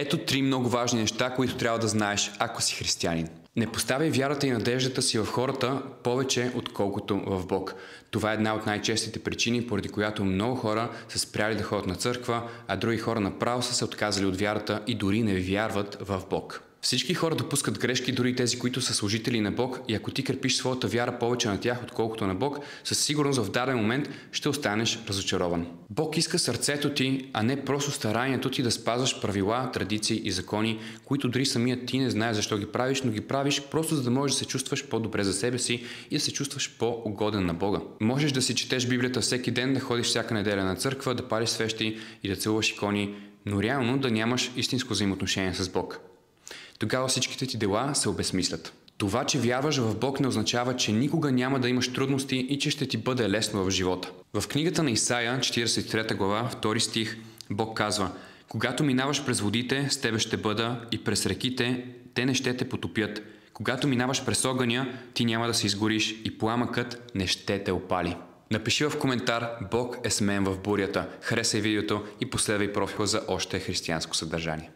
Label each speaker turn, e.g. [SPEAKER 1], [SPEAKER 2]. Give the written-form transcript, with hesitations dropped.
[SPEAKER 1] Ето 3 много важни неща, които трябва да знаеш, ако си християнин. Не поставяй вярата и надеждата си в хората повече, отколкото в Бог. Това е една от най-честите причини, поради която много хора са спряли да ходят на църква, а други хора направо са се отказали от вярата и дори не вярват в Бог. Всички хора допускат грешки, дори тези, които са служители на Бог, и ако ти крепиш своята вяра повече на тях, отколкото на Бог, със сигурност в даден момент ще останеш разочарован. Бог иска сърцето ти, а не просто старанието ти да спазваш правила, традиции и закони, които дори самият ти не знаеш защо ги правиш, но ги правиш просто за да можеш да се чувстваш по-добре за себе си и да се чувстваш по-угоден на Бога. Можеш да си четеш Библията всеки ден, да ходиш всяка неделя на църква, да палиш свещи и да целуваш икони, но реално да нямаш истинско взаимоотношение с Бог. Тогава всичките ти дела се обезсмислят. Това, че вярваш в Бог, не означава, че никога няма да имаш трудности и че ще ти бъде лесно в живота. В книгата на Исаия, 43 глава, 2 стих, Бог казва: „Когато минаваш през водите, с тебе ще бъда, и през реките, те не ще те потопят. Когато минаваш през огъня, ти няма да се изгориш, и пламъкът не ще те опали.“ Напиши в коментар: Бог е с мен в бурята. Харесай видеото и последвай профила за още християнско съдържание.